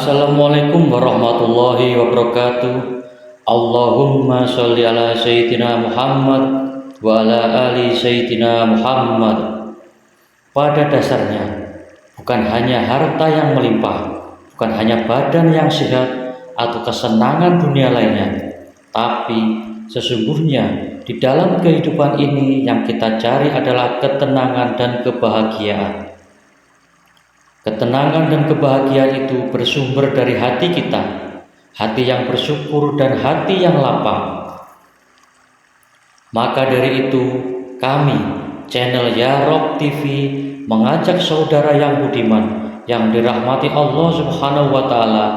Assalamualaikum warahmatullahi wabarakatuh. Allahumma sholli ala sayyidina Muhammad wa ala ali sayyidina Muhammad. Pada dasarnya, bukan hanya harta yang melimpah, bukan hanya badan yang sehat atau kesenangan dunia lainnya, tapi sesungguhnya di dalam kehidupan ini yang kita cari adalah ketenangan dan kebahagiaan. Ketenangan dan kebahagiaan itu bersumber dari hati kita, hati yang bersyukur dan hati yang lapang. Maka dari itu, kami, channel Ya Rob TV, mengajak saudara yang budiman, yang dirahmati Allah Subhanahu wa Ta'ala,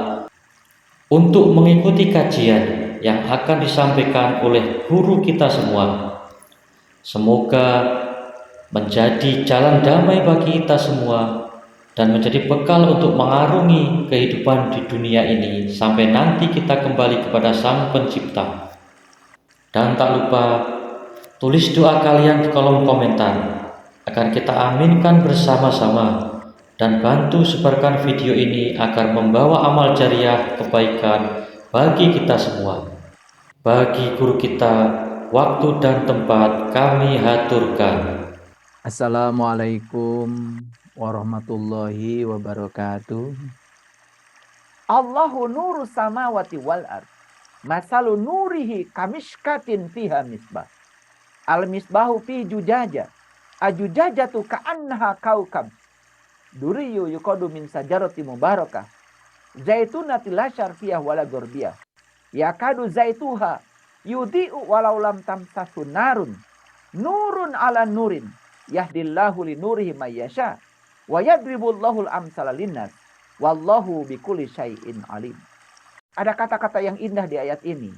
untuk mengikuti kajian yang akan disampaikan oleh guru kita semua. Semoga menjadi jalan damai bagi kita semua dan menjadi bekal untuk mengarungi kehidupan di dunia ini sampai nanti kita kembali kepada Sang Pencipta. Dan tak lupa tulis doa kalian di kolom komentar agar kita aminkan bersama-sama, dan bantu sebarkan video ini agar membawa amal jariah kebaikan bagi kita semua. Bagi guru kita, waktu dan tempat kami haturkan. Assalamualaikum warahmatullahi wabarakatuh. Allahu nuru samawati wal ard. Masalu nurihi kamishkatin fiha misbah. Al misbahu fi jujaja. Ajujajatu ka'annaha kaukab. Duriyu yuqadu min sajarati mubarakah. Zaitunati la syarfiyah wala gorbiyah. Yakadu zaituha yudhi'u walau lam tamsasu narun. Nurun ala nurin. Yahdillahu li nurihi mayyasha wa yadribullahu al-amsala linnas wallahu bikulli syai'in alim. Ada kata-kata yang indah di ayat ini.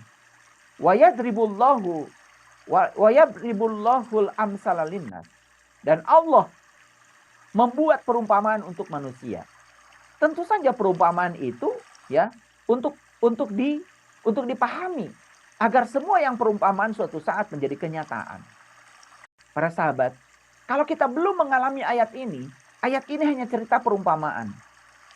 Wa yadribullahu al-amsala linnas. Dan Allah membuat perumpamaan untuk manusia. Tentu saja perumpamaan itu ya untuk dipahami agar semua yang perumpamaan suatu saat menjadi kenyataan. Para sahabat, kalau kita belum mengalami ayat ini hanya cerita perumpamaan.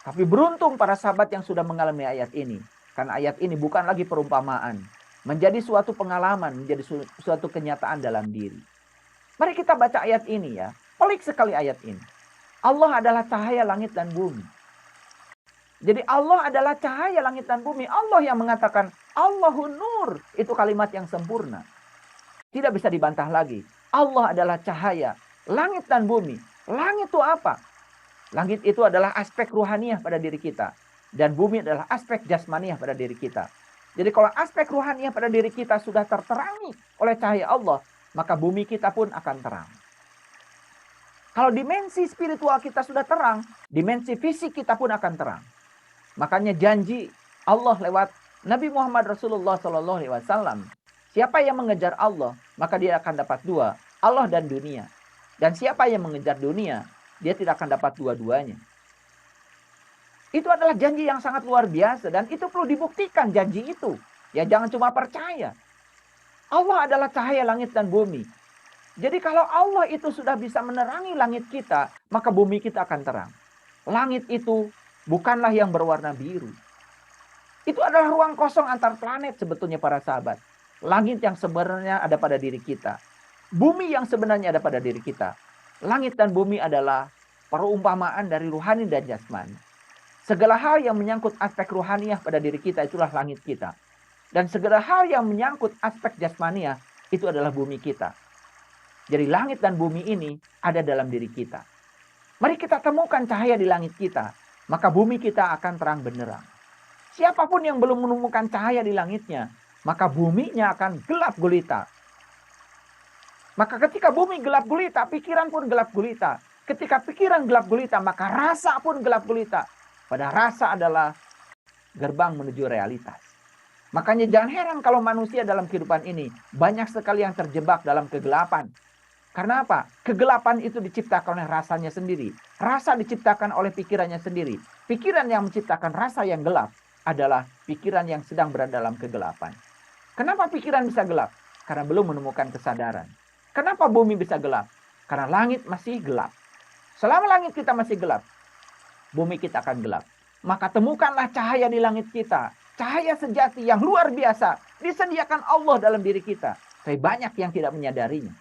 Tapi beruntung para sahabat yang sudah mengalami ayat ini. Karena ayat ini bukan lagi perumpamaan. Menjadi suatu pengalaman, menjadi suatu kenyataan dalam diri. Mari kita baca ayat ini ya. Pelik sekali ayat ini. Allah adalah cahaya langit dan bumi. Jadi Allah adalah cahaya langit dan bumi. Allah yang mengatakan Allahun nur. Itu kalimat yang sempurna. Tidak bisa dibantah lagi. Allah adalah cahaya langit dan bumi. Langit itu apa? Langit itu adalah aspek ruhaniah pada diri kita. Dan bumi adalah aspek jasmaniah pada diri kita. Jadi kalau aspek ruhaniah pada diri kita sudah terterangi oleh cahaya Allah, maka bumi kita pun akan terang. Kalau dimensi spiritual kita sudah terang, dimensi fisik kita pun akan terang. Makanya janji Allah lewat Nabi Muhammad Rasulullah SAW. Siapa yang mengejar Allah, maka dia akan dapat dua, Allah dan dunia. Dan siapa yang mengejar dunia, dia tidak akan dapat dua-duanya. Itu adalah janji yang sangat luar biasa. Dan itu perlu dibuktikan janji itu. Ya jangan cuma percaya. Allah adalah cahaya langit dan bumi. Jadi kalau Allah itu sudah bisa menerangi langit kita, maka bumi kita akan terang. Langit itu bukanlah yang berwarna biru. Itu adalah ruang kosong antar planet sebetulnya para sahabat. Langit yang sebenarnya ada pada diri kita. Bumi yang sebenarnya ada pada diri kita. Langit dan bumi adalah perumpamaan dari ruhani dan jasmani. Segala hal yang menyangkut aspek ruhaniah pada diri kita itulah langit kita. Dan segala hal yang menyangkut aspek jasmaniah itu adalah bumi kita. Jadi langit dan bumi ini ada dalam diri kita. Mari kita temukan cahaya di langit kita. Maka bumi kita akan terang benderang. Siapapun yang belum menemukan cahaya di langitnya, maka buminya akan gelap gulita. Maka ketika bumi gelap gulita, pikiran pun gelap gulita. Ketika pikiran gelap gulita, maka rasa pun gelap gulita. Padahal rasa adalah gerbang menuju realitas. Makanya jangan heran kalau manusia dalam kehidupan ini banyak sekali yang terjebak dalam kegelapan. Karena apa? Kegelapan itu diciptakan oleh rasanya sendiri. Rasa diciptakan oleh pikirannya sendiri. Pikiran yang menciptakan rasa yang gelap adalah pikiran yang sedang berada dalam kegelapan. Kenapa pikiran bisa gelap? Karena belum menemukan kesadaran. Kenapa bumi bisa gelap? Karena langit masih gelap. Selama langit kita masih gelap, bumi kita akan gelap. maka temukanlah cahaya di langit kita. Cahaya sejati yang luar biasa disediakan Allah dalam diri kita. Tapi banyak yang tidak menyadarinya.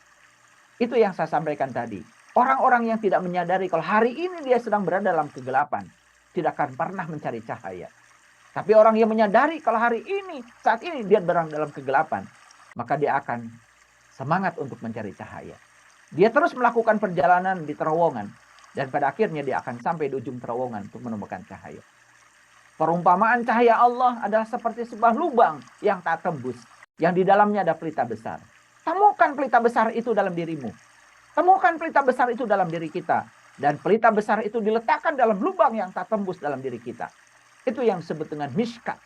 Itu yang saya sampaikan tadi. Orang-orang yang tidak menyadari kalau hari ini dia sedang berada dalam kegelapan, tidak akan pernah mencari cahaya. Tapi orang yang menyadari kalau hari ini, saat ini dia berada dalam kegelapan, maka dia akan semangat untuk mencari cahaya. Dia terus melakukan perjalanan di terowongan, dan pada akhirnya dia akan sampai di ujung terowongan untuk menemukan cahaya. Perumpamaan cahaya Allah adalah seperti sebuah lubang yang tak tembus, yang di dalamnya ada pelita besar. Temukan pelita besar itu dalam dirimu. Temukan pelita besar itu dalam diri kita. Dan pelita besar itu diletakkan dalam lubang yang tak tembus dalam diri kita. Itu yang disebut dengan mishkat.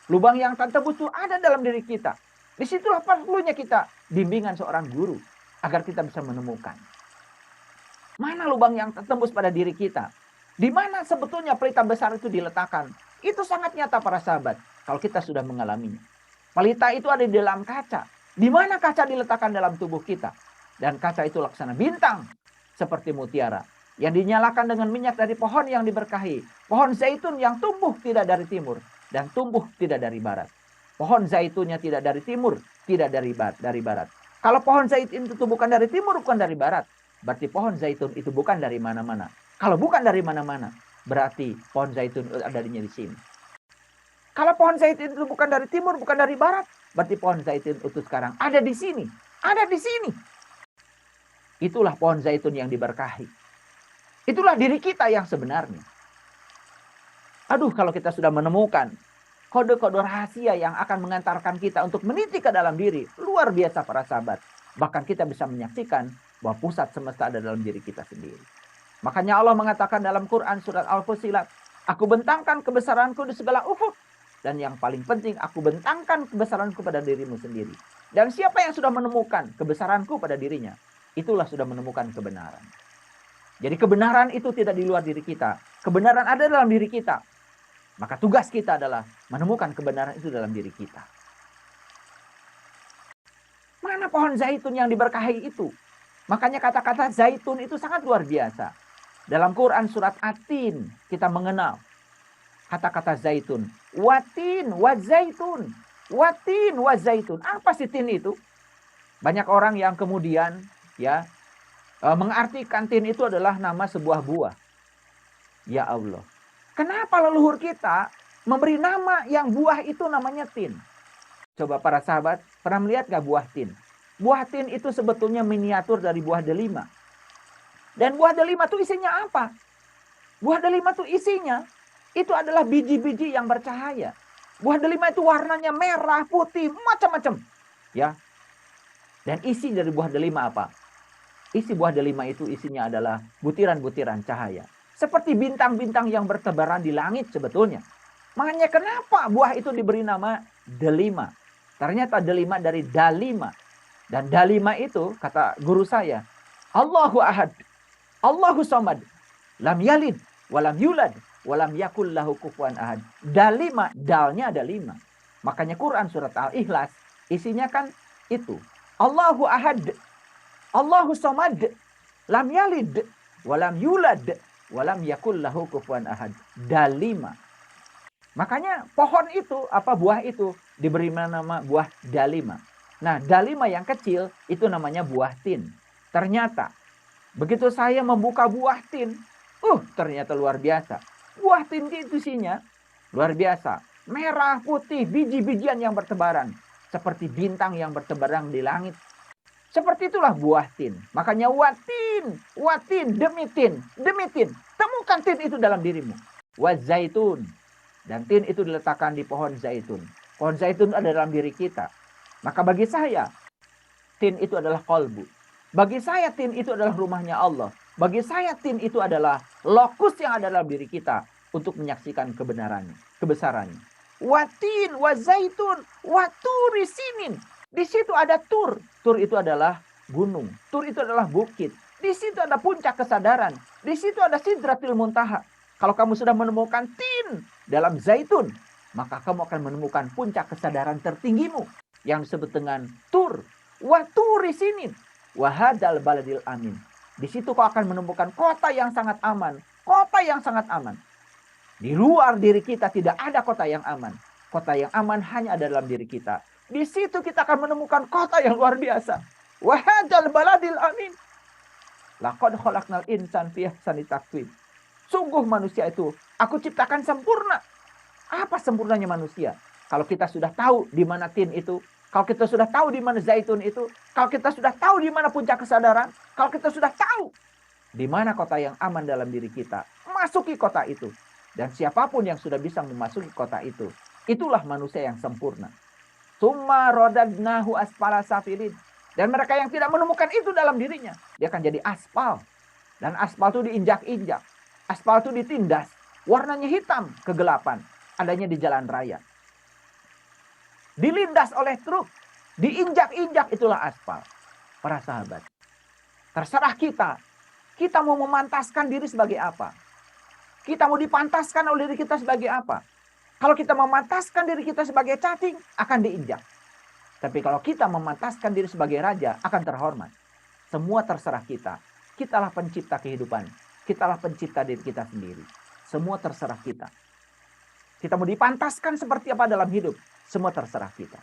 Lubang yang tak tembus itu ada dalam diri kita. Disitulah perlunya kita bimbingan seorang guru agar kita bisa menemukan. Mana lubang yang tertembus pada diri kita? Di mana sebetulnya pelita besar itu diletakkan? Itu sangat nyata para sahabat kalau kita sudah mengalaminya. Pelita itu ada di dalam kaca. Di mana kaca diletakkan dalam tubuh kita? Dan kaca itu laksana bintang seperti mutiara yang dinyalakan dengan minyak dari pohon yang diberkahi. Pohon zaitun yang tumbuh tidak dari timur dan tumbuh tidak dari barat. Pohon zaitunnya tidak dari timur, tidak dari barat. Kalau pohon zaitun itu bukan dari timur, bukan dari barat, berarti pohon zaitun itu bukan dari mana-mana. Kalau bukan dari mana-mana, berarti pohon zaitun adanya di sini. Kalau pohon zaitun itu bukan dari timur, bukan dari barat, berarti pohon zaitun itu sekarang ada di sini. Ada di sini. Itulah pohon zaitun yang diberkahi. Itulah diri kita yang sebenarnya. Aduh, kalau kita sudah menemukan kode-kode rahasia yang akan mengantarkan kita untuk meniti ke dalam diri, luar biasa para sahabat. Bahkan kita bisa menyaksikan bahwa pusat semesta ada dalam diri kita sendiri. Makanya Allah mengatakan dalam Quran surat Al-Fussilat, aku bentangkan kebesaranku di segala ufuk. Dan yang paling penting, aku bentangkan kebesaranku pada dirimu sendiri. Dan siapa yang sudah menemukan kebesaranku pada dirinya, itulah sudah menemukan kebenaran. Jadi kebenaran itu tidak di luar diri kita. Kebenaran ada dalam diri kita. Maka tugas kita adalah menemukan kebenaran itu dalam diri kita. Mana pohon zaitun yang diberkahi itu? Makanya kata-kata zaitun itu sangat luar biasa. Dalam Quran surat At-Tin kita mengenal kata-kata zaitun. Watin wa zaitun. Watin wa zaitun. Apa sih tin itu? Banyak orang yang kemudian mengartikan tin itu adalah nama sebuah buah. Ya Allah. Kenapa leluhur kita memberi nama yang buah itu namanya tin? Coba para sahabat, pernah melihat gak buah tin? Buah tin itu sebetulnya miniatur dari buah delima. Dan buah delima itu isinya apa? Buah delima itu isinya, itu adalah biji-biji yang bercahaya. Buah delima itu warnanya merah, putih, macam-macam. Ya. Dan isi dari buah delima apa? Isi buah delima itu isinya adalah butiran-butiran cahaya. Seperti bintang-bintang yang bertebaran di langit sebetulnya. Makanya kenapa buah itu diberi nama delima? Ternyata delima dari dalima. Dan dalima itu, kata guru saya, Allahu ahad, Allahu somad, lam yalid, walam yulad, walam yakul lahu kufuwan ahad. Dalima, dalnya ada 5. Makanya Quran surat Al-Ikhlas, isinya kan itu. Allahu ahad, Allahu somad, lam yalid, walam yulad, walam yakul lahu kufuwan ahad. Dalima. Makanya pohon itu, buah itu diberi nama buah dalima. Nah, dalima yang kecil itu namanya buah tin. Ternyata begitu saya membuka buah tin, ternyata luar biasa. Buah tin itu isinya luar biasa. Merah, putih, biji-bijian yang bertebaran. Seperti bintang yang bertebaran di langit. Seperti itulah buah tin. Makanya watin, demi tin. Temukan tin itu dalam dirimu. Wazaitun. Dan tin itu diletakkan di pohon zaitun. Pohon zaitun ada dalam diri kita. Maka bagi saya, tin itu adalah qalbu. Bagi saya, tin itu adalah rumahnya Allah. Bagi saya, tin itu adalah lokus yang ada dalam diri kita untuk menyaksikan kebenarannya, kebesarannya. Watin, wazaitun, waturi sinin. Di situ ada tur. Tur itu adalah gunung. Tur itu adalah bukit. Di situ ada puncak kesadaran. Di situ ada sidratil muntaha. Kalau kamu sudah menemukan tin dalam zaitun, maka kamu akan menemukan puncak kesadaran tertinggimu yang disebut dengan tur. Waturi sinin. Wahadal baladil amin. Di situ kau akan menemukan kota yang sangat aman. Kota yang sangat aman. Di luar diri kita tidak ada kota yang aman. Kota yang aman hanya ada dalam diri kita. Di situ kita akan menemukan kota yang luar biasa. Wahadal baladil amin. Laqad khalaqnal insan fi ahsani taqwim. Sungguh manusia itu aku ciptakan sempurna. Apa sempurnanya manusia? Kalau kita sudah tahu di mana tin itu, kalau kita sudah tahu di mana zaitun itu, kalau kita sudah tahu di mana puncak kesadaran, kalau kita sudah tahu di mana kota yang aman dalam diri kita, masuki kota itu. Dan siapapun yang sudah bisa memasuki kota itu, itulah manusia yang sempurna. Summa rodadnahu asfala safilin. Dan mereka yang tidak menemukan itu dalam dirinya, dia akan jadi aspal. Dan aspal itu diinjak-injak. Aspal itu ditindas. Warnanya hitam, kegelapan. Adanya di jalan raya. Dilindas oleh truk. Diinjak-injak, itulah aspal. Para sahabat. Terserah kita. Kita mau memantaskan diri sebagai apa? Kita mau dipantaskan oleh diri kita sebagai apa? Kalau kita memantaskan diri kita sebagai cacing, akan diinjak. Tapi kalau kita memantaskan diri sebagai raja, akan terhormat. Semua terserah kita. Kitalah pencipta kehidupan. Kitalah pencipta diri kita sendiri. Semua terserah kita. Kita mau dipantaskan seperti apa dalam hidup, semua terserah kita.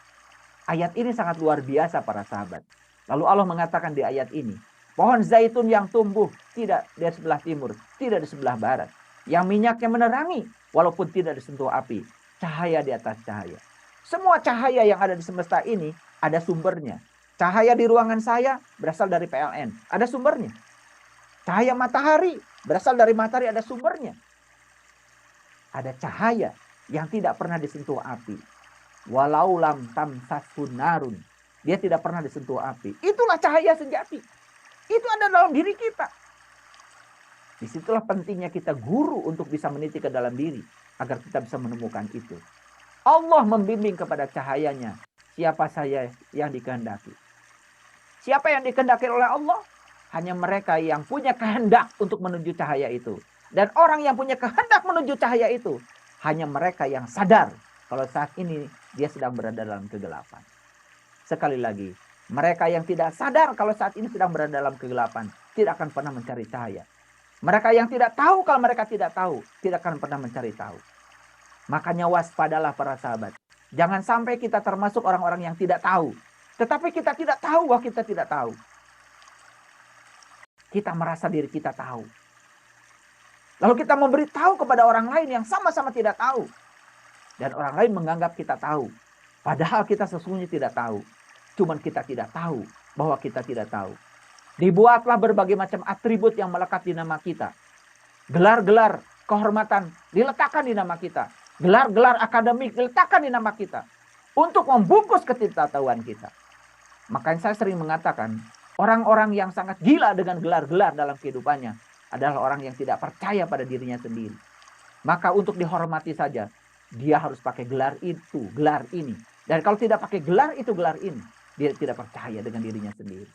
Ayat ini sangat luar biasa para sahabat. Lalu Allah mengatakan di ayat ini, pohon zaitun yang tumbuh tidak di sebelah timur, tidak di sebelah barat. Yang minyaknya menerangi, walaupun tidak disentuh api. Cahaya di atas cahaya. Semua cahaya yang ada di semesta ini ada sumbernya. Cahaya di ruangan saya berasal dari PLN. Ada sumbernya. Cahaya matahari berasal dari matahari, ada sumbernya. Ada cahaya yang tidak pernah disentuh api. Walau lam tamsasun narun. Dia tidak pernah disentuh api. Itulah cahaya sejati. Itu ada dalam diri kita. Disitulah pentingnya kita guru untuk bisa meniti ke dalam diri. Agar kita bisa menemukan itu. Allah membimbing kepada cahayanya. Siapa saya yang dikehendaki. Siapa yang dikehendaki oleh Allah? Hanya mereka yang punya kehendak untuk menuju cahaya itu. Dan orang yang punya kehendak menuju cahaya itu. Hanya mereka yang sadar. Kalau saat ini dia sedang berada dalam kegelapan. Sekali lagi. Mereka yang tidak sadar kalau saat ini sedang berada dalam kegelapan. Tidak akan pernah mencari cahaya. Mereka yang tidak tahu kalau mereka tidak tahu. Tidak akan pernah mencari tahu. Makanya waspadalah para sahabat. Jangan sampai kita termasuk orang-orang yang tidak tahu. Tetapi kita tidak tahu bahwa kita tidak tahu. Kita merasa diri kita tahu. Lalu kita memberitahu kepada orang lain yang sama-sama tidak tahu. Dan orang lain menganggap kita tahu. Padahal kita sesungguhnya tidak tahu. Cuman kita tidak tahu bahwa kita tidak tahu. Dibuatlah berbagai macam atribut yang melekat di nama kita. Gelar-gelar kehormatan diletakkan di nama kita. Gelar-gelar akademik diletakkan di nama kita. Untuk membungkus ketidaktahuan kita. Makanya saya sering mengatakan, orang-orang yang sangat gila dengan gelar-gelar dalam kehidupannya adalah orang yang tidak percaya pada dirinya sendiri. Maka untuk dihormati saja, dia harus pakai gelar itu, gelar ini. Dan kalau tidak pakai gelar itu, gelar ini, dia tidak percaya dengan dirinya sendiri.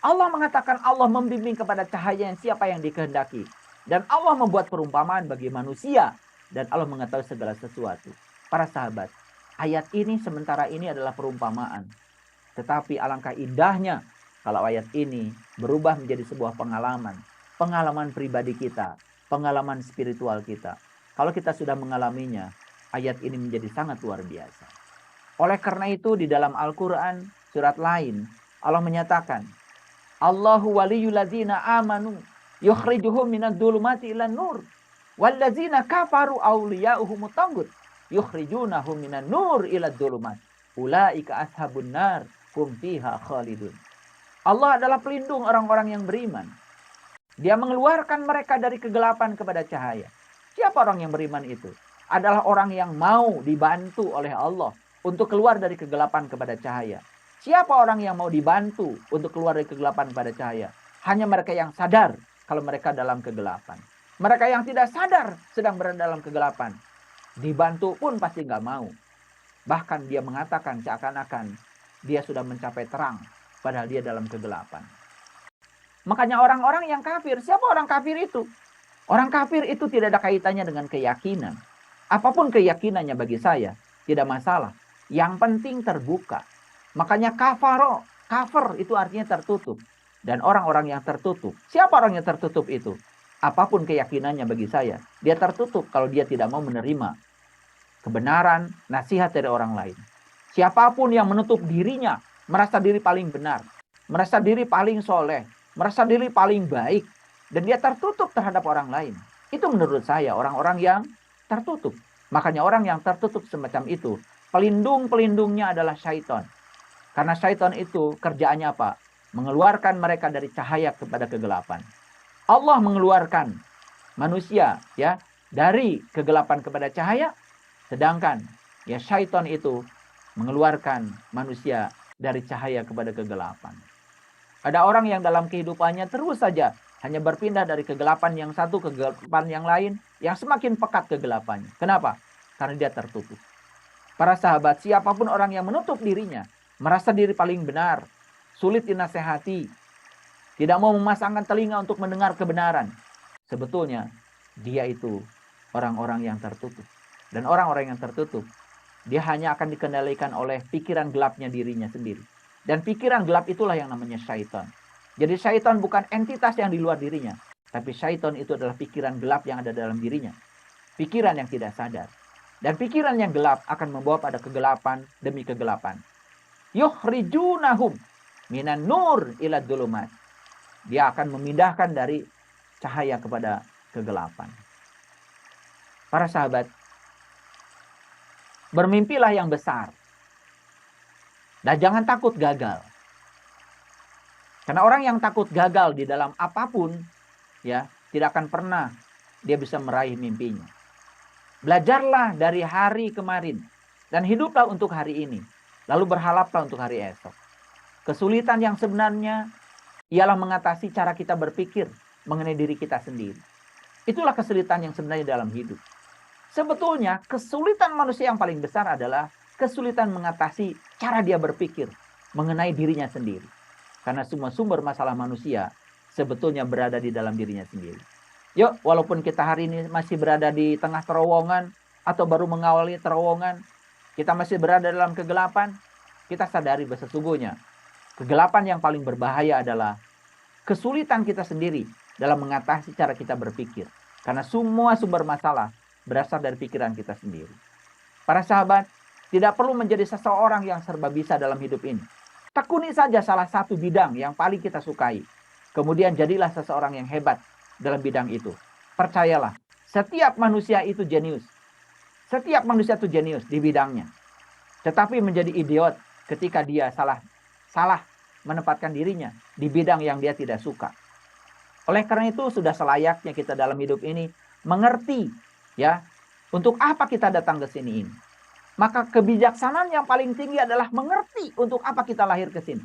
Allah mengatakan Allah membimbing kepada cahaya yang siapa yang dikehendaki. Dan Allah membuat perumpamaan bagi manusia. Dan Allah mengetahui segala sesuatu. Para sahabat, ayat ini sementara ini adalah perumpamaan. Tetapi alangkah indahnya kalau ayat ini berubah menjadi sebuah pengalaman. Pengalaman pribadi kita. Pengalaman spiritual kita. Kalau kita sudah mengalaminya, ayat ini menjadi sangat luar biasa. Oleh karena itu di dalam Al-Quran surat lain Allah menyatakan, Allahu waliyul ladzina amanu yukhrijuhum minadh dhulumati ilan nur walladzina kafaru awliya'uhumut taghut yukhrijunahum minan nur ilad dhulumat ulaika ashabun nar hum fiha khalidun. Allah adalah pelindung orang-orang yang beriman. Dia mengeluarkan mereka dari kegelapan kepada cahaya. Siapa orang yang beriman itu? Adalah orang yang mau dibantu oleh Allah untuk keluar dari kegelapan kepada cahaya. Siapa orang yang mau dibantu untuk keluar dari kegelapan kepada cahaya? Hanya mereka yang sadar kalau mereka dalam kegelapan. Mereka yang tidak sadar sedang berada dalam kegelapan. Dibantu pun pasti nggak mau. Bahkan dia mengatakan seakan-akan dia sudah mencapai terang. Padahal dia dalam kegelapan. Makanya orang-orang yang kafir. Siapa orang kafir itu? Orang kafir itu tidak ada kaitannya dengan keyakinan. Apapun keyakinannya bagi saya, tidak masalah. Yang penting terbuka. Makanya kafir itu artinya tertutup. Dan orang-orang yang tertutup. Siapa orang yang tertutup itu? apapun keyakinannya bagi saya, dia tertutup kalau dia tidak mau menerima kebenaran, nasihat dari orang lain. Siapapun yang menutup dirinya, merasa diri paling benar, merasa diri paling soleh, merasa diri paling baik, dan dia tertutup terhadap orang lain. Itu menurut saya orang-orang yang tertutup. Makanya orang yang tertutup semacam itu, pelindung-pelindungnya adalah syaitan. Karena syaitan itu kerjaannya apa? Mengeluarkan mereka dari cahaya kepada kegelapan. Allah mengeluarkan manusia ya dari kegelapan kepada cahaya, sedangkan ya syaitan itu mengeluarkan manusia dari cahaya kepada kegelapan. Ada orang yang dalam kehidupannya terus saja hanya berpindah dari kegelapan yang satu ke kegelapan yang lain, yang semakin pekat kegelapannya. Kenapa? Karena dia tertutup. Para sahabat, siapapun orang yang menutup dirinya, merasa diri paling benar, sulit dinasehati, tidak mau memasangkan telinga untuk mendengar kebenaran, sebetulnya dia itu orang-orang yang tertutup. Dan orang-orang yang tertutup, dia hanya akan dikendalikan oleh pikiran gelapnya dirinya sendiri. Dan pikiran gelap itulah yang namanya syaitan. Jadi syaitan bukan entitas yang di luar dirinya, tapi syaitan itu adalah pikiran gelap yang ada dalam dirinya. Pikiran yang tidak sadar. Dan pikiran yang gelap akan membawa pada kegelapan demi kegelapan. Yukhrijunahum minan nur ila dhulumat. Dia akan memindahkan dari cahaya kepada kegelapan. Para sahabat, bermimpilah yang besar. Dan jangan takut gagal. Karena orang yang takut gagal di dalam apapun, ya, tidak akan pernah dia bisa meraih mimpinya. Belajarlah dari hari kemarin dan hiduplah untuk hari ini. Lalu berharaplah untuk hari esok. Kesulitan yang sebenarnya ialah mengatasi cara kita berpikir mengenai diri kita sendiri. Itulah kesulitan yang sebenarnya dalam hidup. Sebetulnya kesulitan manusia yang paling besar adalah kesulitan mengatasi cara dia berpikir mengenai dirinya sendiri. Karena semua sumber masalah manusia sebetulnya berada di dalam dirinya sendiri. Yuk, walaupun kita hari ini masih berada di tengah terowongan atau baru mengawali terowongan, kita masih berada dalam kegelapan, kita sadari bahwa sesungguhnya kegelapan yang paling berbahaya adalah kesulitan kita sendiri dalam mengatasi cara kita berpikir. Karena semua sumber masalah berasal dari pikiran kita sendiri. Para sahabat, tidak perlu menjadi seseorang yang serba bisa dalam hidup ini. Tekuni saja salah satu bidang yang paling kita sukai. Kemudian jadilah seseorang yang hebat dalam bidang itu. Percayalah, setiap manusia itu jenius. Setiap manusia itu jenius di bidangnya. Tetapi menjadi idiot ketika dia salah menempatkan dirinya di bidang yang dia tidak suka. Oleh karena itu sudah selayaknya kita dalam hidup ini mengerti ya untuk apa kita datang ke sini ini. Maka kebijaksanaan yang paling tinggi adalah mengerti untuk apa kita lahir ke sini.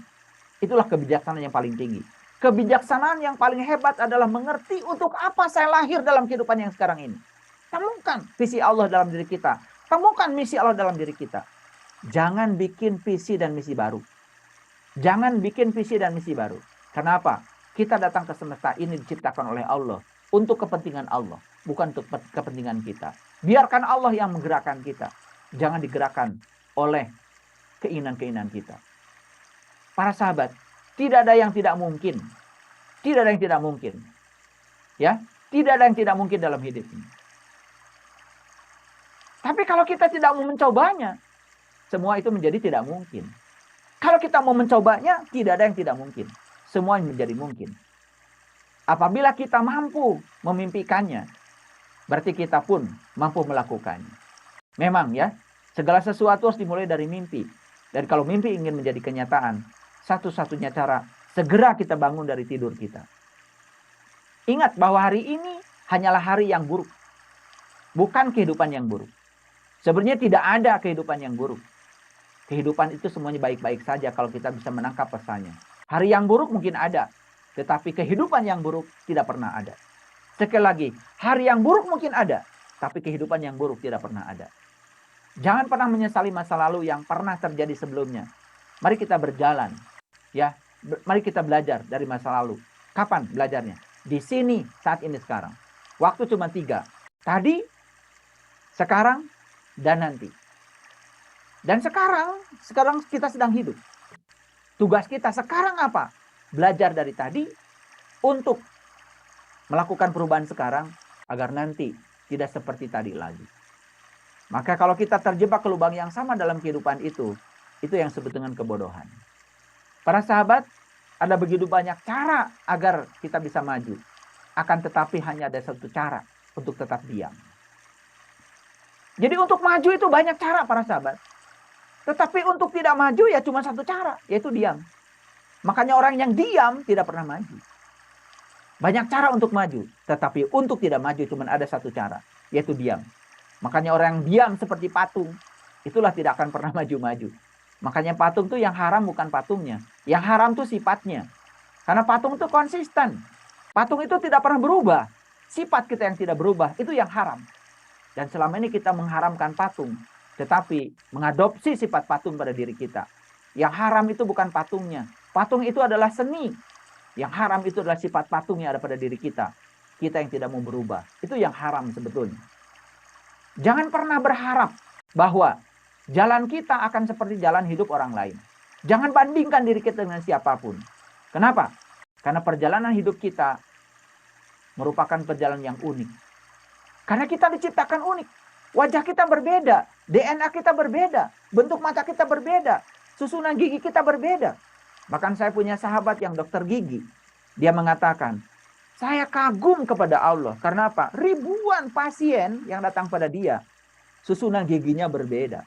Itulah kebijaksanaan yang paling tinggi. Kebijaksanaan yang paling hebat adalah mengerti untuk apa saya lahir dalam kehidupan yang sekarang ini. Temukan visi Allah dalam diri kita. Temukan misi Allah dalam diri kita. Jangan bikin visi dan misi baru. Jangan bikin visi dan misi baru. Kenapa? Kita datang ke semesta ini diciptakan oleh Allah untuk kepentingan Allah, bukan untuk kepentingan kita. Biarkan Allah yang menggerakkan kita. Jangan digerakkan oleh keinginan-keinginan kita. Para sahabat, tidak ada yang tidak mungkin. Tidak ada yang tidak mungkin. Ya, tidak ada yang tidak mungkin dalam hidup ini. Tapi kalau kita tidak mau mencobanya, semua itu menjadi tidak mungkin. Kalau kita mau mencobanya, tidak ada yang tidak mungkin. Semua menjadi mungkin. Apabila kita mampu memimpikannya, berarti kita pun mampu melakukannya. Memang ya, segala sesuatu harus dimulai dari mimpi. Dan kalau mimpi ingin menjadi kenyataan, satu-satunya cara segera kita bangun dari tidur kita. Ingat bahwa hari ini hanyalah hari yang buruk. Bukan kehidupan yang buruk. Sebenarnya tidak ada kehidupan yang buruk. Kehidupan itu semuanya baik-baik saja kalau kita bisa menangkap pesannya. Hari yang buruk mungkin ada, tetapi kehidupan yang buruk tidak pernah ada. Sekali lagi, hari yang buruk mungkin ada, tapi kehidupan yang buruk tidak pernah ada. Jangan pernah menyesali masa lalu yang pernah terjadi sebelumnya. Mari kita berjalan. Ya, mari kita belajar dari masa lalu. Kapan belajarnya? Di sini, saat ini, sekarang. Waktu cuma 3. Tadi, sekarang, dan nanti. Dan sekarang kita sedang hidup. Tugas kita sekarang apa? Belajar dari tadi untuk melakukan perubahan sekarang agar nanti tidak seperti tadi lagi. Maka kalau kita terjebak ke lubang yang sama dalam kehidupan itu yang sebut dengan kebodohan. Para sahabat, ada begitu banyak cara agar kita bisa maju. Akan tetapi hanya ada satu cara untuk tetap diam. Jadi untuk maju itu banyak cara para sahabat. Tetapi untuk tidak maju ya cuma satu cara, yaitu diam. Makanya orang yang diam tidak pernah maju. Banyak cara untuk maju, tetapi untuk tidak maju cuma ada satu cara, yaitu diam. Makanya orang yang diam seperti patung, itulah tidak akan pernah maju-maju. Makanya patung tuh yang haram bukan patungnya, yang haram tuh sifatnya. Karena patung itu konsisten. Patung itu tidak pernah berubah. Sifat kita yang tidak berubah, itu yang haram. Dan selama ini kita mengharamkan patung, tetapi mengadopsi sifat patung pada diri kita. Yang haram itu bukan patungnya. Patung itu adalah seni. Yang haram itu adalah sifat patung yang ada pada diri kita. Kita yang tidak mau berubah. Itu yang haram sebetulnya. Jangan pernah berharap bahwa jalan kita akan seperti jalan hidup orang lain. Jangan bandingkan diri kita dengan siapapun. Kenapa? Karena perjalanan hidup kita merupakan perjalanan yang unik. Karena kita diciptakan unik. Wajah kita berbeda. DNA kita berbeda. Bentuk mata kita berbeda. Susunan gigi kita berbeda. Bahkan saya punya sahabat yang dokter gigi. Dia mengatakan, saya kagum kepada Allah. Karena apa? Ribuan pasien yang datang pada dia, susunan giginya berbeda.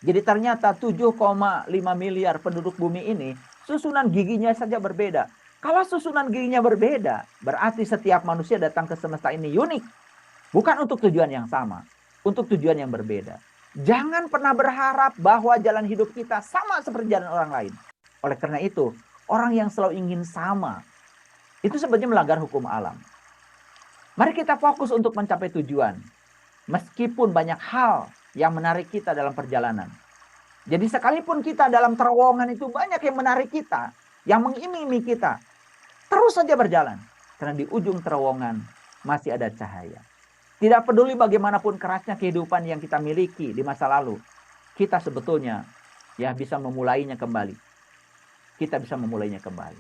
Jadi ternyata 7,5 miliar penduduk bumi ini, susunan giginya saja berbeda. Kalau susunan giginya berbeda, berarti setiap manusia datang ke semesta ini unik. Bukan untuk tujuan yang sama, untuk tujuan yang berbeda. Jangan pernah berharap bahwa jalan hidup kita sama seperti jalan orang lain. Oleh karena itu, orang yang selalu ingin sama, itu sebenarnya melanggar hukum alam. Mari kita fokus untuk mencapai tujuan. Meskipun banyak hal yang menarik kita dalam perjalanan. Jadi sekalipun kita dalam terowongan itu banyak yang menarik kita, yang mengiming-imingi kita, terus saja berjalan. Karena di ujung terowongan masih ada cahaya. Tidak peduli bagaimanapun kerasnya kehidupan yang kita miliki di masa lalu, kita sebetulnya ya bisa memulainya kembali. Kita bisa memulainya kembali.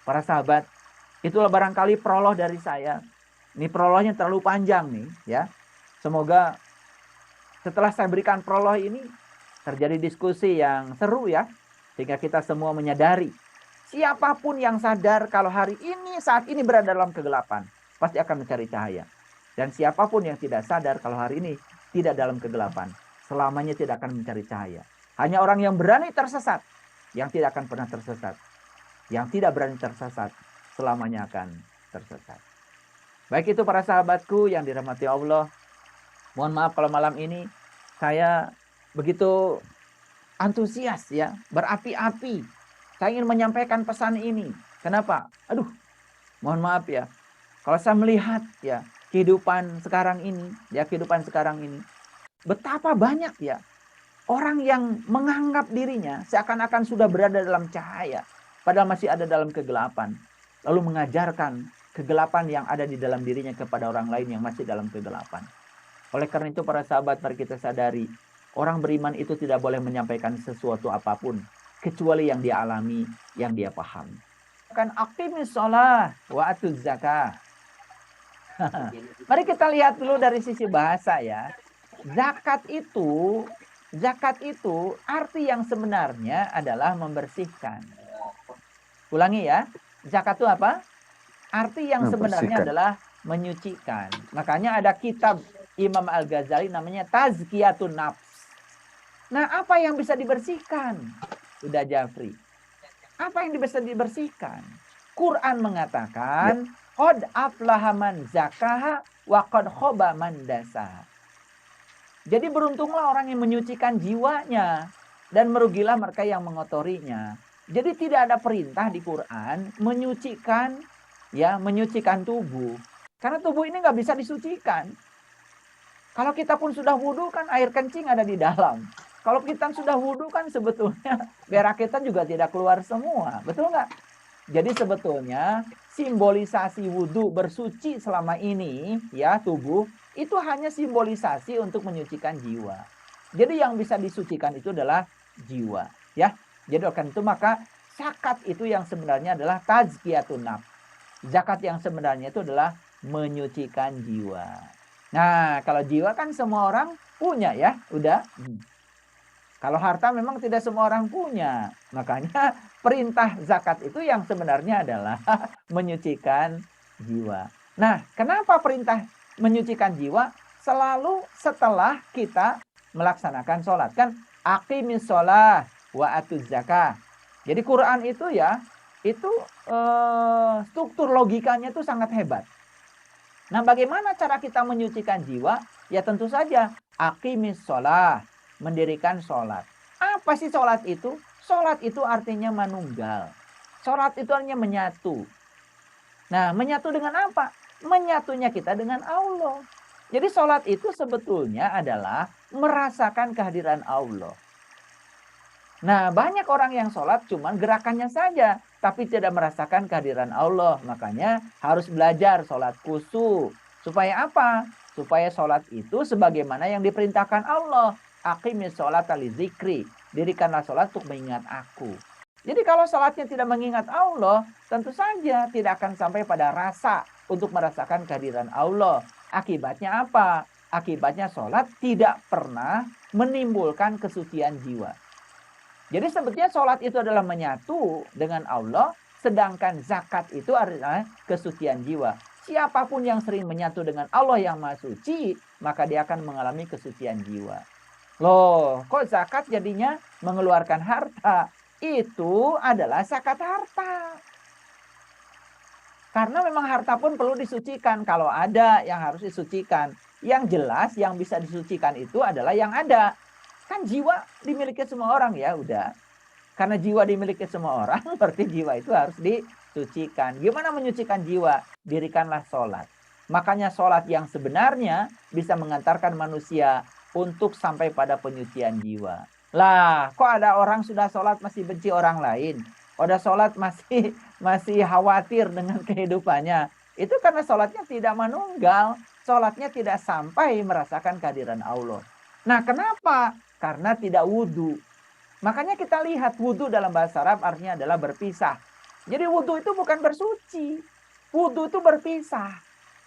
Para sahabat, itulah barangkali prolog dari saya. Ini prolognya terlalu panjang nih, ya. Semoga setelah saya berikan prolog ini terjadi diskusi yang seru ya, sehingga kita semua menyadari siapapun yang sadar kalau hari ini saat ini berada dalam kegelapan, pasti akan mencari cahaya. Dan siapapun yang tidak sadar kalau hari ini tidak dalam kegelapan, selamanya tidak akan mencari cahaya. Hanya orang yang berani tersesat yang tidak akan pernah tersesat. Yang tidak berani tersesat selamanya akan tersesat. Baik itu para sahabatku yang dirahmati Allah. Mohon maaf kalau malam ini saya begitu antusias ya, berapi-api. Saya ingin menyampaikan pesan ini. Kenapa? Aduh, mohon maaf ya. Kalau saya melihat ya kehidupan sekarang ini, betapa banyak ya orang yang menganggap dirinya seakan-akan sudah berada dalam cahaya, padahal masih ada dalam kegelapan. Lalu mengajarkan kegelapan yang ada di dalam dirinya kepada orang lain yang masih dalam kegelapan. Oleh karena itu para sahabat, mari kita sadari, orang beriman itu tidak boleh menyampaikan sesuatu apapun, kecuali yang dia alami, yang dia pahami. Kan aqimis shalah wa atuz zakah. Mari kita lihat dulu dari sisi bahasa ya. Zakat itu arti yang sebenarnya adalah membersihkan. Ulangi ya. Zakat itu apa? Arti yang sebenarnya adalah menyucikan. Makanya ada kitab Imam Al-Ghazali namanya Tazkiyatun Nafs. Nah, apa yang bisa dibersihkan? Udah Jafri. Apa yang bisa dibersihkan? Quran mengatakan qad aflaha man zakaha wa qad khaba man dasaha. Jadi beruntunglah orang yang menyucikan jiwanya dan merugilah mereka yang mengotorinya. Jadi tidak ada perintah di Quran menyucikan tubuh. Karena tubuh ini nggak bisa disucikan. Kalau kita pun sudah wudhu kan air kencing ada di dalam. Kalau kita sudah wudhu kan sebetulnya berak kita juga tidak keluar semua. Betul nggak? Jadi sebetulnya simbolisasi wudhu bersuci selama ini ya tubuh itu hanya simbolisasi untuk menyucikan jiwa. Jadi yang bisa disucikan itu adalah jiwa ya. Jadi akan itu maka zakat itu yang sebenarnya adalah tazkiyatun nafs. zakat yang sebenarnya itu adalah menyucikan jiwa. Nah, kalau jiwa kan semua orang punya ya, udah. Kalau harta memang tidak semua orang punya. Makanya perintah zakat itu yang sebenarnya adalah menyucikan jiwa. Nah, kenapa perintah menyucikan jiwa selalu setelah kita melaksanakan sholat? Kan aqimis sholah wa atuz zakah. Jadi Quran itu ya, itu struktur logikanya itu sangat hebat. Nah, bagaimana cara kita menyucikan jiwa? Ya tentu saja aqimis sholah, mendirikan sholat. Apa sih sholat itu? Sholat itu artinya manunggal. Sholat itu artinya menyatu. Nah, menyatu dengan apa? Menyatunya kita dengan Allah. Jadi sholat itu sebetulnya adalah merasakan kehadiran Allah. Nah, banyak orang yang sholat cuman gerakannya saja, tapi tidak merasakan kehadiran Allah. Makanya harus belajar sholat khusyuk. Supaya apa? Supaya sholat itu sebagaimana yang diperintahkan Allah. Aqimis sholat li zikri. Dirikanlah sholat untuk mengingat aku. Jadi kalau sholatnya tidak mengingat Allah, tentu saja tidak akan sampai pada rasa untuk merasakan kehadiran Allah. Akibatnya apa? Akibatnya sholat tidak pernah menimbulkan kesucian jiwa. Jadi sebetulnya sholat itu adalah menyatu dengan Allah, sedangkan zakat itu adalah kesucian jiwa. Siapapun yang sering menyatu dengan Allah yang Maha Suci, maka dia akan mengalami kesucian jiwa. Loh, kok zakat jadinya mengeluarkan harta? Itu adalah zakat harta. Karena memang harta pun perlu disucikan. Kalau ada yang harus disucikan. Yang jelas yang bisa disucikan itu adalah yang ada. Kan jiwa dimiliki semua orang ya, udah. Karena jiwa dimiliki semua orang, berarti jiwa itu harus disucikan. Gimana menyucikan jiwa? Dirikanlah sholat. Makanya sholat yang sebenarnya bisa mengantarkan manusia untuk sampai pada penyucian jiwa. Lah, kok ada orang sudah sholat masih benci orang lain? Udah sholat masih khawatir dengan kehidupannya. Itu karena sholatnya tidak manunggal. Sholatnya tidak sampai merasakan kehadiran Allah. Nah, kenapa? Karena tidak wudhu. Makanya kita lihat wudhu dalam bahasa Arab artinya adalah berpisah. Jadi wudhu itu bukan bersuci. Wudhu itu berpisah.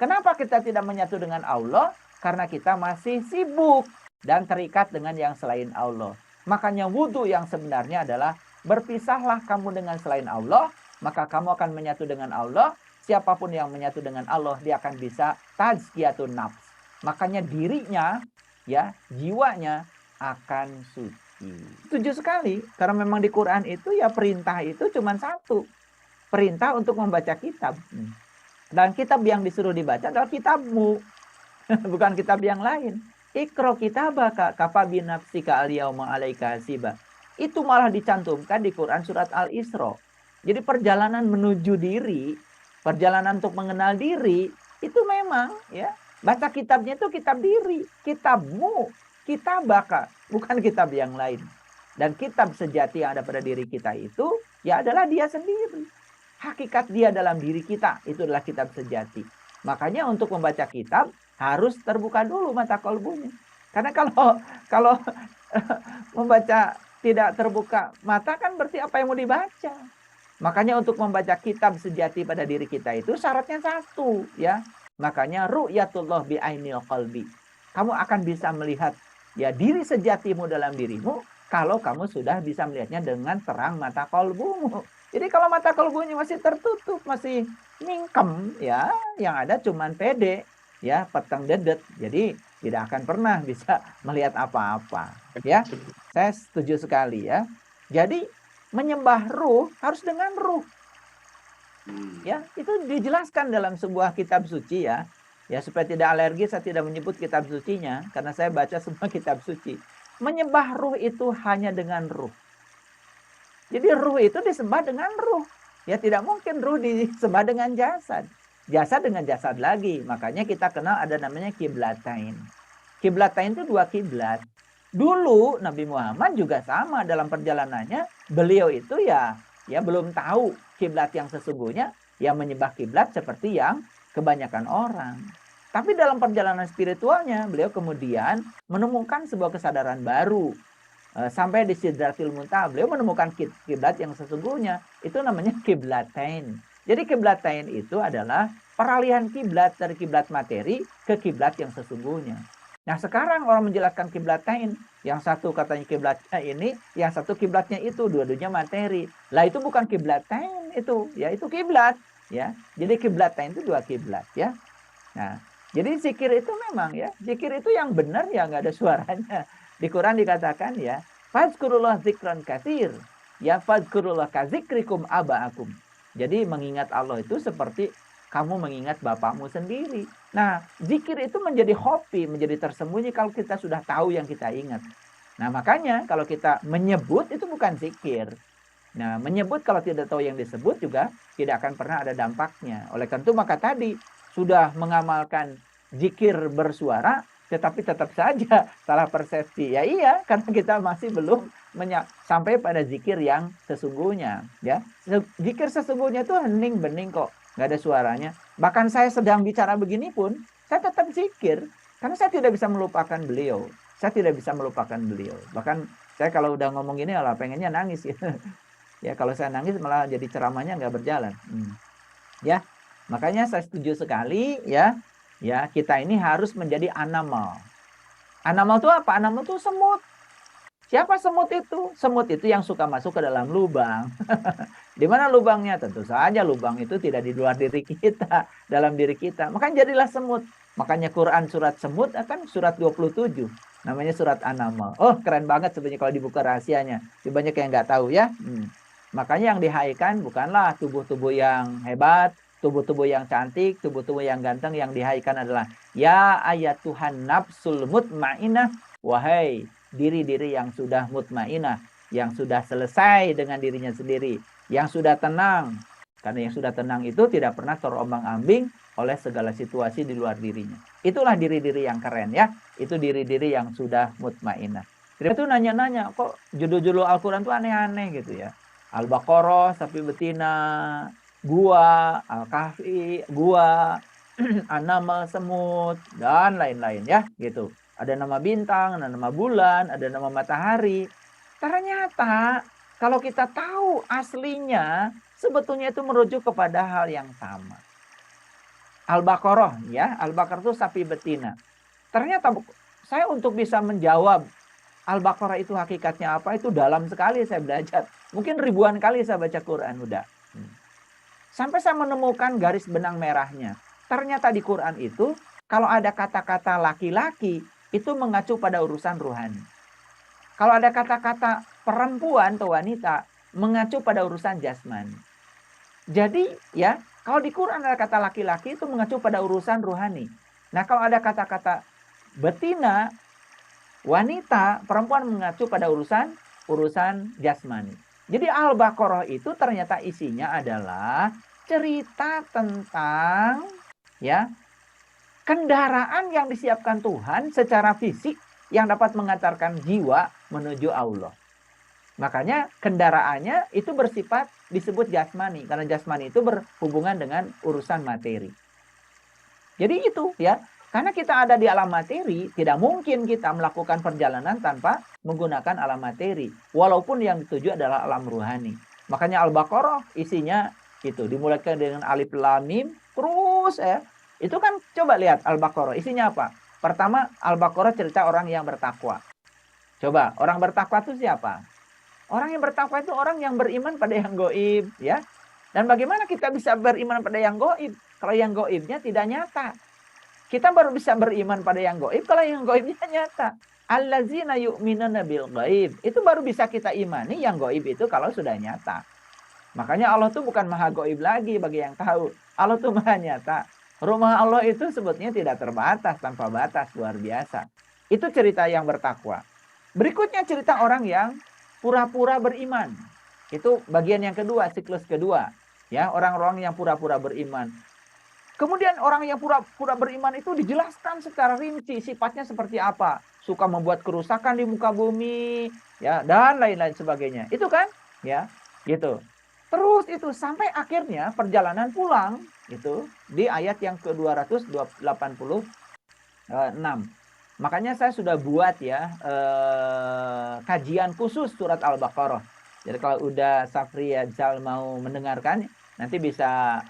Kenapa kita tidak menyatu dengan Allah? Karena kita masih sibuk dan terikat dengan yang selain Allah. Makanya wudhu yang sebenarnya adalah berpisahlah kamu dengan selain Allah, maka kamu akan menyatu dengan Allah. Siapapun yang menyatu dengan Allah, dia akan bisa tazkiyatun nafs. Makanya dirinya, ya, jiwanya akan suci. Setuju sekali, karena memang di Quran itu ya perintah itu cuma satu. Perintah untuk membaca kitab. Dan kitab yang disuruh dibaca adalah kitabmu. Bukan kitab yang lain. Iqra kitabaka kafa bi nafsika al-yauma 'alaika hasiba. Itu malah dicantumkan di Quran surat Al-Isra. Jadi perjalanan menuju diri, perjalanan untuk mengenal diri, itu memang ya, baca kitabnya itu kitab diri, kitabmu, kitabaka, bukan kitab yang lain. Dan kitab sejati yang ada pada diri kita itu ya adalah dia sendiri. Hakikat dia dalam diri kita itu adalah kitab sejati. Makanya untuk membaca kitab harus terbuka dulu mata kolbunya. Karena kalau membaca tidak terbuka mata kan berarti apa yang mau dibaca. Makanya untuk membaca kitab sejati pada diri kita itu syaratnya satu ya. Makanya ru'yatullah bi ainil qalbi. Kamu akan bisa melihat ya diri sejatimu dalam dirimu kalau kamu sudah bisa melihatnya dengan terang mata kolbumu. Jadi kalau mata kolbunya masih tertutup, masih mingkem ya, yang ada cuman pede ya, peteng dedet. Jadi tidak akan pernah bisa melihat apa-apa ya. Saya setuju sekali ya. Jadi menyembah ruh harus dengan ruh. Ya, itu dijelaskan dalam sebuah kitab suci ya. Ya, supaya tidak alergi saya tidak menyebut kitab sucinya karena saya baca semua kitab suci. Menyembah ruh itu hanya dengan ruh. Jadi ruh itu disembah dengan ruh. Ya tidak mungkin ruh disembah dengan jasad. Jasad dengan jasad lagi. Makanya kita kenal ada namanya kiblatain. Kiblatain itu dua kiblat. Dulu Nabi Muhammad juga sama dalam perjalanannya. Beliau itu ya belum tahu kiblat yang sesungguhnya. Yang menyembah kiblat seperti yang kebanyakan orang. Tapi dalam perjalanan spiritualnya beliau kemudian menemukan sebuah kesadaran baru. Sampai di Sidratil Muntaha beliau menemukan kiblat yang sesungguhnya. Itu namanya kiblatain. Jadi kiblatain itu adalah peralihan kiblat dari kiblat materi ke kiblat yang sesungguhnya. Nah, sekarang orang menjelaskan kiblatain, yang satu katanya kiblatnya ini, yang satu kiblatnya itu, dua-duanya materi. Lah itu bukan kiblatain itu, ya itu kiblat, ya. Jadi kiblatain itu dua kiblat, ya. Nah, jadi zikir itu memang ya, zikir itu yang benar ya nggak ada suaranya. Di Quran dikatakan ya, fazkurullah zikran katsir, ya fazkurullah kazikrikum aba'akum. Jadi mengingat Allah itu seperti kamu mengingat bapakmu sendiri. Nah, zikir itu menjadi hobi, menjadi tersembunyi kalau kita sudah tahu yang kita ingat. Nah, makanya kalau kita menyebut itu bukan zikir. Nah, menyebut kalau tidak tahu yang disebut juga tidak akan pernah ada dampaknya. Oleh karena itu maka tadi sudah mengamalkan zikir bersuara, tetapi tetap saja salah persepsi. Ya iya, karena kita masih belum sampai pada zikir yang sesungguhnya. Ya, zikir sesungguhnya itu hening bening kok, nggak ada suaranya. Bahkan saya sedang bicara begini pun, saya tetap zikir, karena saya tidak bisa melupakan beliau. Saya tidak bisa melupakan beliau. Bahkan saya kalau udah ngomong gini, lah pengennya nangis gitu. Ya, kalau saya nangis malah jadi ceramahnya nggak berjalan. Ya, makanya saya setuju sekali ya. Ya, kita ini harus menjadi animal. Animal itu apa? Animal itu semut. Siapa semut itu? Semut itu yang suka masuk ke dalam lubang. Di mana lubangnya? Tentu saja lubang itu tidak di luar diri kita, dalam diri kita. Makanya jadilah semut. Makanya Quran surat semut akan surat 27. Namanya surat An-Naml. Oh, keren banget sebenarnya kalau dibuka rahasianya. Banyak yang nggak tahu ya. Makanya yang dihaikan bukanlah tubuh-tubuh yang hebat, tubuh-tubuh yang cantik, tubuh-tubuh yang ganteng. Yang dihaikan adalah ya ayat Tuhan nafsul mutmainah, wahai diri-diri yang sudah mutmainah, yang sudah selesai dengan dirinya sendiri, yang sudah tenang. Karena yang sudah tenang itu tidak pernah terombang-ambing oleh segala situasi di luar dirinya. Itulah diri-diri yang keren ya. Itu diri-diri yang sudah mutmainah. Dia tuh nanya-nanya, kok judul-judul Al-Quran tuh aneh-aneh gitu ya. Al-Baqarah, sapi betina, gua, Al-Kahfi, gua, An-Naml, semut, dan lain-lain ya gitu. Ada nama bintang, ada nama bulan, ada nama matahari. Ternyata kalau kita tahu aslinya, sebetulnya itu merujuk kepada hal yang sama. Al-Baqarah ya, Al-Baqarah itu sapi betina. Ternyata saya untuk bisa menjawab Al-Baqarah itu hakikatnya apa, itu dalam sekali saya belajar. Mungkin ribuan kali saya baca Quran udah. Sampai saya menemukan garis benang merahnya. Ternyata di Quran itu, kalau ada kata-kata laki-laki, itu mengacu pada urusan ruhani. Kalau ada kata-kata perempuan atau wanita, mengacu pada urusan jasmani. Jadi ya, kalau di Quran ada kata laki-laki itu mengacu pada urusan ruhani. Nah, kalau ada kata-kata betina, wanita, perempuan mengacu pada urusan jasmani. Jadi Al-Baqarah itu ternyata isinya adalah cerita tentang ya kendaraan yang disiapkan Tuhan secara fisik yang dapat mengantarkan jiwa menuju Allah. Makanya kendaraannya itu bersifat disebut jasmani, karena jasmani itu berhubungan dengan urusan materi. Jadi itu ya, karena kita ada di alam materi, tidak mungkin kita melakukan perjalanan tanpa menggunakan alam materi. Walaupun yang dituju adalah alam ruhani. Makanya Al-Baqarah isinya itu dimulaikan dengan alif lam mim, terus ya. Itu kan coba lihat Al-Baqarah isinya apa? Pertama, Al-Baqarah cerita orang yang bertakwa. Coba, orang bertakwa itu siapa? Orang yang bertakwa itu orang yang beriman pada yang gaib, ya. Dan bagaimana kita bisa beriman pada yang gaib kalau yang gaibnya tidak nyata? Kita baru bisa beriman pada yang gaib kalau yang gaibnya nyata. Allazina yu'minuna bil ghaib. Itu baru bisa kita imani yang gaib itu kalau sudah nyata. Makanya Allah tuh bukan maha gaib lagi bagi yang tahu. Allah tuh maha nyata. Rumah Allah itu sebetulnya tidak terbatas, tanpa batas, luar biasa. Itu cerita yang bertakwa. Berikutnya cerita orang yang pura-pura beriman. Itu bagian yang kedua, siklus kedua. Ya, orang-orang yang pura-pura beriman. Kemudian orang yang pura-pura beriman itu dijelaskan secara rinci sifatnya seperti apa. Suka membuat kerusakan di muka bumi, ya, dan lain-lain sebagainya. Itu kan? Ya, gitu. Terus itu sampai akhirnya perjalanan pulang itu di ayat yang ke-286. Makanya saya sudah buat ya kajian khusus surat Al-Baqarah. Jadi kalau udah Safri Ajal mau mendengarkan, nanti bisa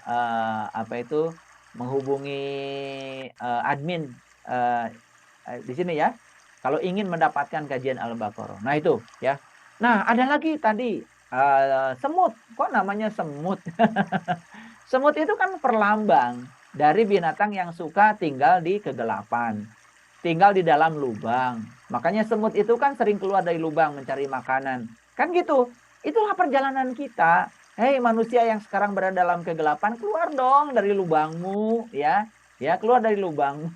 menghubungi admin di sini ya. Kalau ingin mendapatkan kajian Al-Baqarah. Nah itu ya. Nah ada lagi tadi semut. Kok namanya semut? Semut itu kan perlambang dari binatang yang suka tinggal di kegelapan, tinggal di dalam lubang. Makanya semut itu kan sering keluar dari lubang mencari makanan. Kan gitu. Itulah perjalanan kita. Hei manusia yang sekarang berada dalam kegelapan, keluar dong dari lubangmu ya. Ya, keluar dari lubangmu.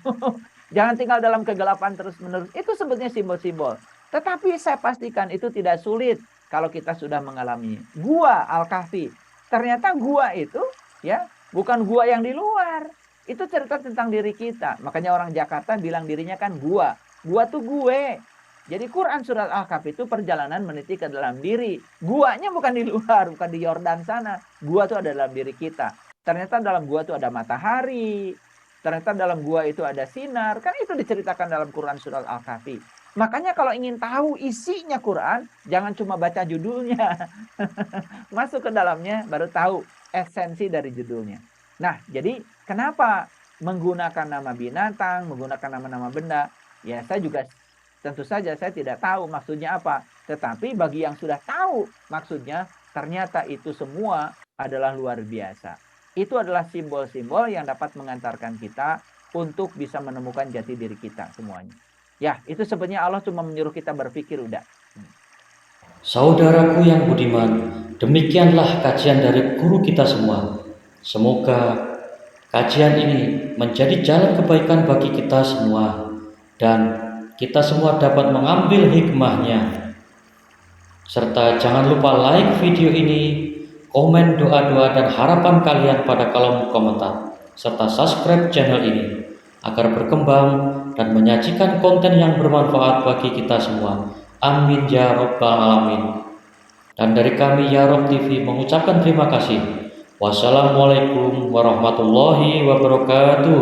Jangan tinggal dalam kegelapan terus-menerus. Itu sebetulnya simbol-simbol. Tetapi saya pastikan itu tidak sulit kalau kita sudah mengalami. Gua Al-Kahfi. Ternyata gua itu ya bukan gua yang di luar. Itu cerita tentang diri kita. Makanya orang Jakarta bilang dirinya kan gua. Gua tuh gue. Jadi Quran surat Al-Kahfi itu perjalanan meniti ke dalam diri. Guanya bukan di luar, bukan di Yordan sana. Gua tuh ada dalam diri kita. Ternyata dalam gua tuh ada matahari. Ternyata dalam gua itu ada sinar. Kan itu diceritakan dalam Quran surat Al-Kahfi. Makanya kalau ingin tahu isinya Quran, jangan cuma baca judulnya. Masuk ke dalamnya baru tahu esensi dari judulnya. Nah, jadi kenapa menggunakan nama binatang, menggunakan nama-nama benda? Ya, saya juga tentu saja saya tidak tahu maksudnya apa. Tetapi bagi yang sudah tahu maksudnya, ternyata itu semua adalah luar biasa. Itu adalah simbol-simbol yang dapat mengantarkan kita untuk bisa menemukan jati diri kita semuanya. Ya, itu sebenarnya Allah cuma menyuruh kita berpikir udah. Saudaraku yang budiman, demikianlah kajian dari guru kita semua. Semoga kajian ini menjadi jalan kebaikan bagi kita semua dan kita semua dapat mengambil hikmahnya. Serta jangan lupa like video ini, komen doa-doa dan harapan kalian pada kolom komentar, serta subscribe channel ini agar berkembang dan menyajikan konten yang bermanfaat bagi kita semua. Amin ya rabbal alamin. Dan dari kami Ya Rob TV mengucapkan terima kasih. Wassalamualaikum warahmatullahi wabarakatuh.